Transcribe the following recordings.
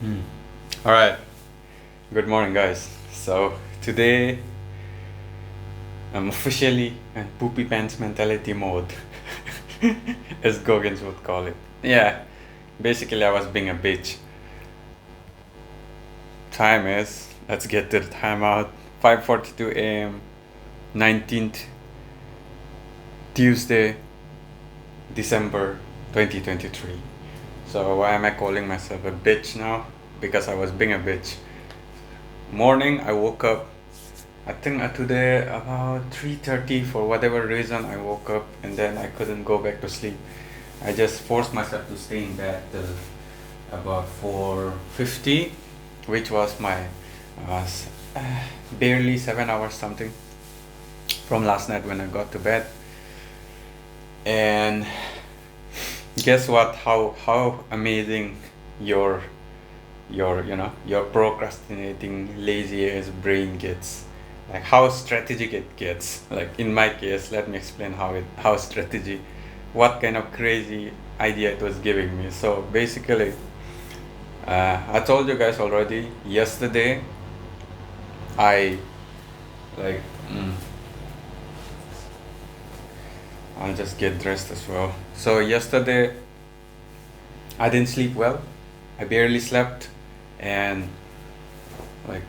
All right. Good morning, guys. So today I'm officially in Poopy Pants Mentality mode, as Goggins would call it. Yeah, basically I was being a bitch. Time is, let's get to the time out. 5:42 a.m. 19th Tuesday, December 2023. So why am I calling myself a bitch now? Because I was being a bitch. Morning, I woke up. I think today about 3:30 for whatever reason I woke up and then I couldn't go back to sleep. I just forced myself to stay in bed till about 4:50, which was my uh, barely 7 hours something from last night when I got to bed. And guess what? How amazing your your procrastinating lazy ass brain gets, like how strategic it gets. Like in my case, let me explain how strategy, what kind of crazy idea it was giving me. So basically, I told you guys already yesterday. I like I'll just get dressed as well. So yesterday I didn't sleep well. I barely slept, and like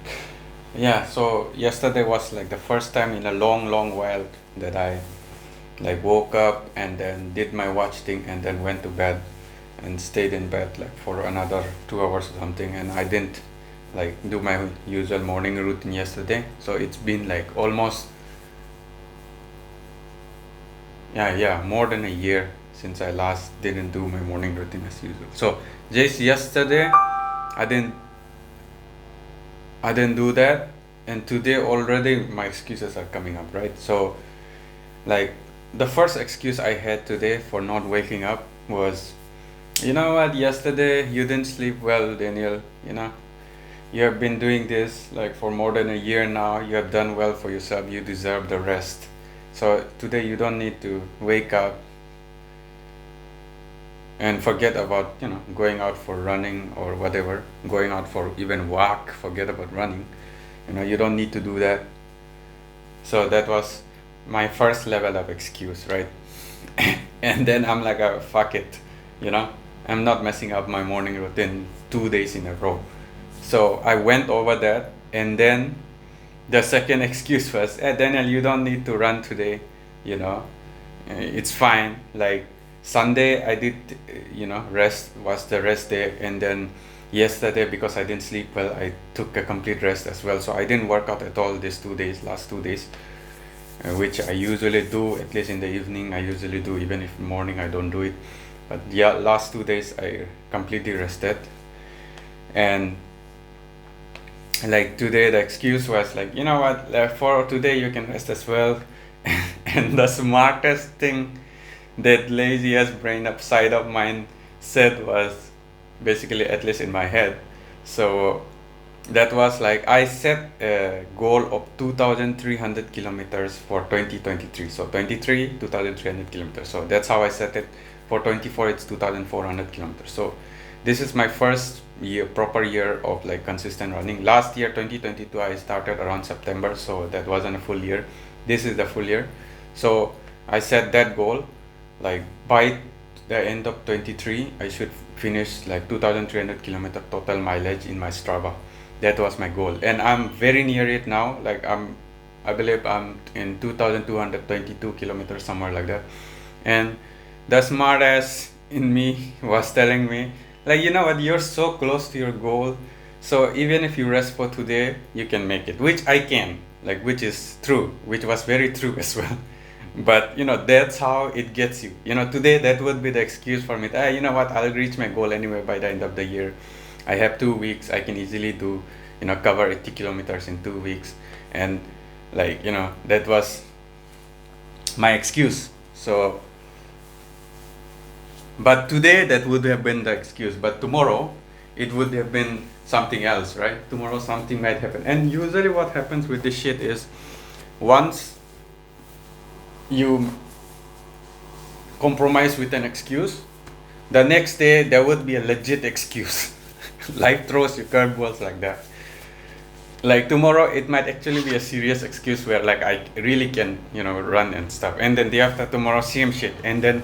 yeah. So yesterday was like the first time in a long while that I like woke up and then did my watch thing and then went to bed and stayed in bed like for another 2 hours or something, and I didn't like do my usual morning routine yesterday. So it's been like almost more than a year since I last didn't do my morning routine as usual. So just yesterday I didn't do that, and today already my excuses are coming up, right? So like the first excuse I had today for not waking up was, you know what, yesterday you didn't sleep well, Daniel. You have been doing this like for more than a year now. You have done well for yourself. You deserve the rest. So today you don't need to wake up and forget about going out for running or whatever, going out for even walk. Forget about running. You don't need to do that. So that was my first level of excuse, right? And then I'm like, oh, fuck it, I'm not messing up my morning routine 2 days in a row. So I went over that, and then the second excuse was, Daniel, you don't need to run today, it's fine. Like Sunday I did, rest was the rest day, and then yesterday because I didn't sleep well, I took a complete rest as well. So I didn't work out at all last 2 days, which I usually do at least in the evening. I usually do, even if morning I don't do it. But yeah, last 2 days I completely rested, and like today the excuse was like, you know what, for today you can rest as well. And the smartest thing that lazy ass brain upside of mine said was basically, at least in my head, so that was like, I set a goal of 2,300 kilometers for 2023. So 23 2,300 kilometers, so that's how I set it. For 24 it's 2,400 kilometers. So this is my first proper year of like consistent running. Last year 2022 I started around September, so that wasn't a full year. This is the full year. So I set that goal, like by the end of 23 I should finish like 2,300 kilometer total mileage in my Strava. That was my goal, and I'm very near it now. Like I believe I'm in 2,222 kilometers, somewhere like that. And the smart ass in me was telling me, like, you know what, you're so close to your goal, so even if you rest for today you can make it, which I can, like, which is true, which was very true as well. But that's how it gets you. Today that would be the excuse for me. You know what, I'll reach my goal anyway by the end of the year. I have 2 weeks. I can easily do, cover 80 kilometers in 2 weeks. And like, that was my excuse. So, but today that would have been the excuse. But tomorrow it would have been something else, right? Tomorrow something might happen. And usually what happens with this shit is, once you compromise with an excuse, the next day there would be a legit excuse. Life throws you curveballs like that. Like tomorrow it might actually be a serious excuse where like I really can, run and stuff, and then day after tomorrow same shit, and then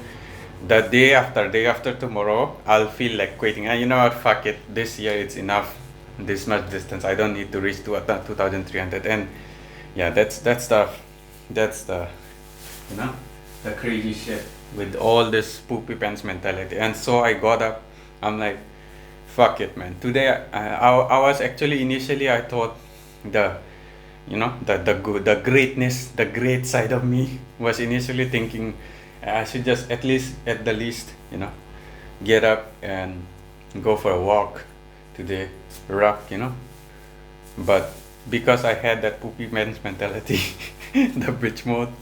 the day after tomorrow I'll feel like quitting. And you know what, fuck it, this year it's enough, this much distance, I don't need to reach to 2300. And yeah, that's the you know the crazy shit with all this poopy pants mentality. And so I got up, I'm like, fuck it, man. Today I was actually, initially I thought the the good, the greatness, the great side of me was initially thinking I should just at the least get up and go for a walk today, rock, but because I had that poopy man's mentality, the bitch mode,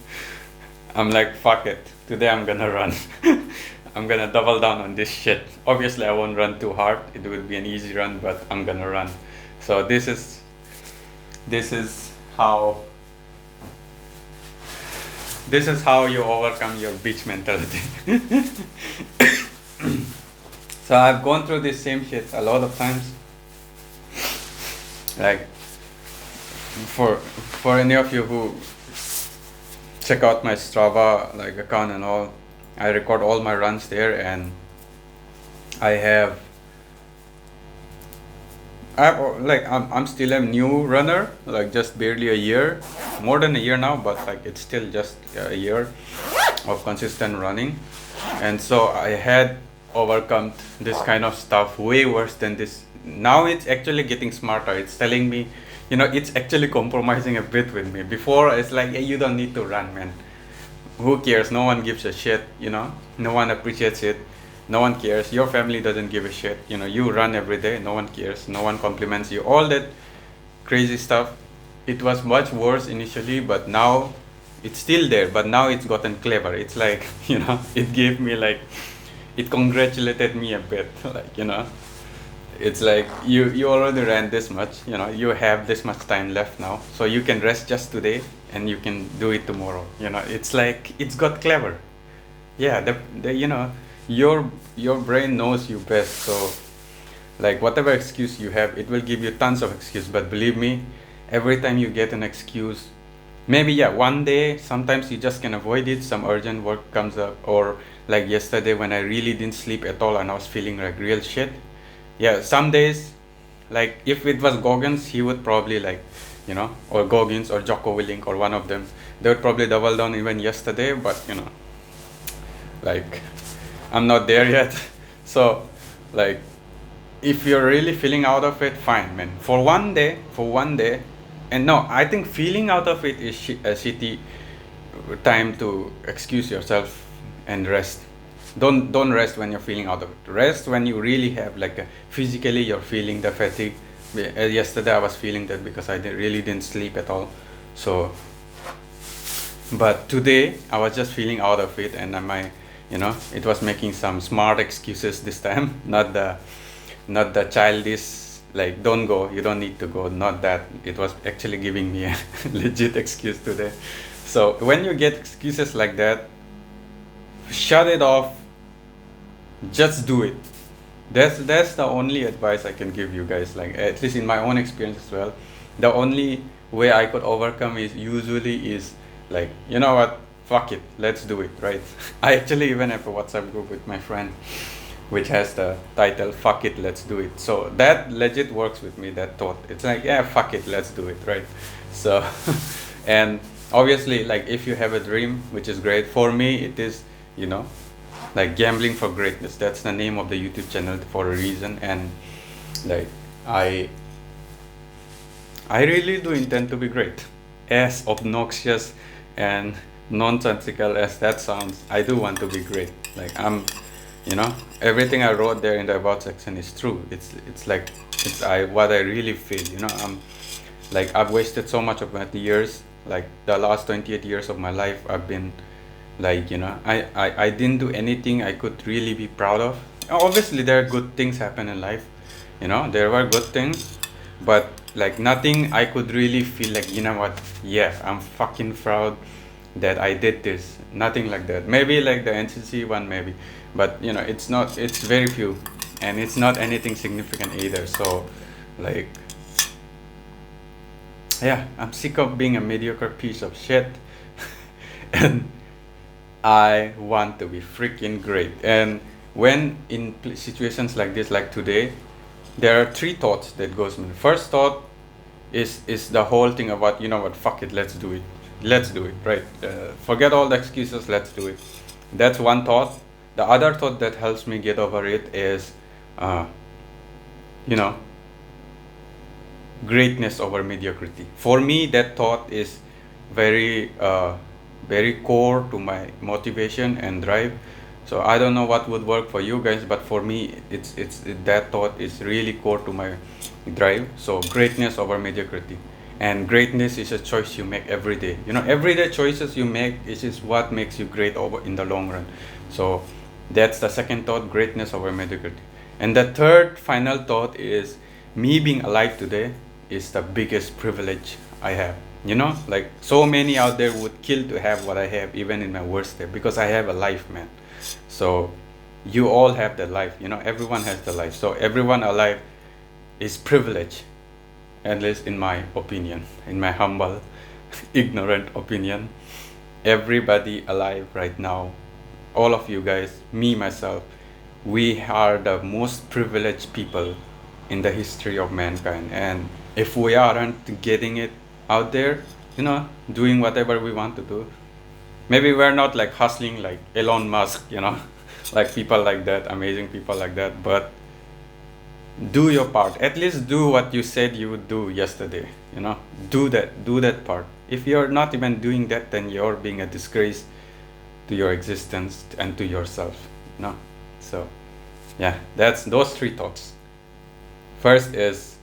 I'm like, fuck it, today I'm gonna run. I'm gonna double down on this shit. Obviously I won't run too hard, it would be an easy run, but I'm gonna run. So this is how you overcome your bitch mentality. So I've gone through this same shit a lot of times. Like for any of you who check out my Strava account and all, I record all my runs there, and I'm still a new runner, like just barely a year, more than a year now, but like it's still just a year of consistent running. And so I had overcome this kind of stuff way worse than this. Now it's actually getting smarter. It's telling me, it's actually compromising a bit with me. Before it's like, hey, you don't need to run, man. Who cares? No one gives a shit, no one appreciates it. No one cares. Your family doesn't give a shit. You run every day. No one cares. No one compliments you. All that crazy stuff. It was much worse initially, but now it's still there. But now it's gotten clever. It's like, it gave me it congratulated me a bit. It's like you already ran this much. You have this much time left now, so you can rest just today and you can do it tomorrow. It's like it's got clever. Yeah, your brain knows you best, so whatever excuse you have, it will give you tons of excuse. But believe me, every time you get an excuse, maybe one day sometimes you just can avoid it, some urgent work comes up, or like yesterday when I really didn't sleep at all and I was feeling like real shit. Some days, if it was Goggins, he would probably or Goggins or Jocko Willink or one of them, they would probably double down even yesterday, but I'm not there yet. So if you're really feeling out of it, fine, man, for one day. And no, I think feeling out of it is a shitty time to excuse yourself and rest. Don't rest when you're feeling out of it. Rest when you really have physically you're feeling the fatigue. Yesterday I was feeling that because I really didn't sleep at all. So but today I was just feeling out of it, and it was making some smart excuses this time, not the childish don't go, you don't need to go, not that. It was actually giving me a legit excuse today. So when you get excuses like that, shut it off, just do it. That's the only advice I can give you guys, at least in my own experience as well. The only way I could overcome is you know what, fuck it, let's do it, right? I actually even have a WhatsApp group with my friend which has the title, fuck it, let's do it. So that legit works with me, that thought. It's fuck it, let's do it, right? So and obviously if you have a dream, which is great, for me it is gambling for greatness. That's the name of the YouTube channel for a reason. And I really do intend to be great, as obnoxious and nonsensical as that sounds. I do want to be great. I'm everything I wrote there in the about section is true. It's what I really feel. I've wasted so much of my years, the last 28 years of my life. I've been I didn't do anything I could really be proud of. Obviously there are good things happen in life, there were good things, but nothing I could really feel what, yeah, I'm fucking proud that I did this. Nothing like that. Maybe the NCC one, maybe, but it's not, it's very few. and it's not anything significant either. So like, yeah, I'm sick of being a mediocre piece of shit. And I want to be freaking great. And when in situations like this, like today, there are three thoughts that goes in. First thought is the whole thing about, you know what, fuck it, let's do it. Let's do it, right? Forget all the excuses, let's do it. That's one thought. The other thought that helps me get over it is, you know, greatness over mediocrity. For me, that thought is very, very core to my motivation and drive. So I don't know what would work for you guys, but for me, it's that thought is really core to my drive. So greatness over mediocrity, and greatness is a choice you make every day. You know, everyday choices you make is what makes you great over in the long run. So that's the second thought, greatness over mediocrity. And the third final thought is, me being alive today is the biggest privilege I have. You know, like so many out there would kill to have what I have, even in my worst day, because I have a life, man. So you all have the life, you know, everyone has the life. So everyone alive is privilege, at least in my opinion, in my humble, ignorant opinion. Everybody alive right now, all of you guys, me, myself, we are the most privileged people in the history of mankind. And if we aren't getting it out there, you know, doing whatever we want to do, maybe we're not like hustling like Elon Musk, you know, like people like that, amazing people like that, but do your part. At least do what you said you would do yesterday, you know, do that part. If you're not even doing that, then you're being a disgrace to your existence and to yourself, you know. So yeah, that's those three thoughts. First is,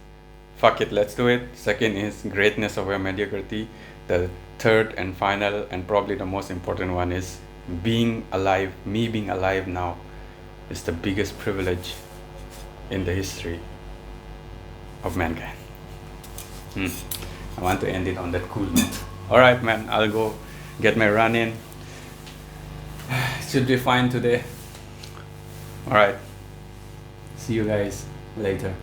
fuck it, let's do it. Second is greatness over mediocrity. The third and final and probably the most important one is being alive. Me being alive now is the biggest privilege in the history of mankind. I want to end it on that cool note. All right, man, I'll go get my run in. Should be fine today. All right, see you guys later.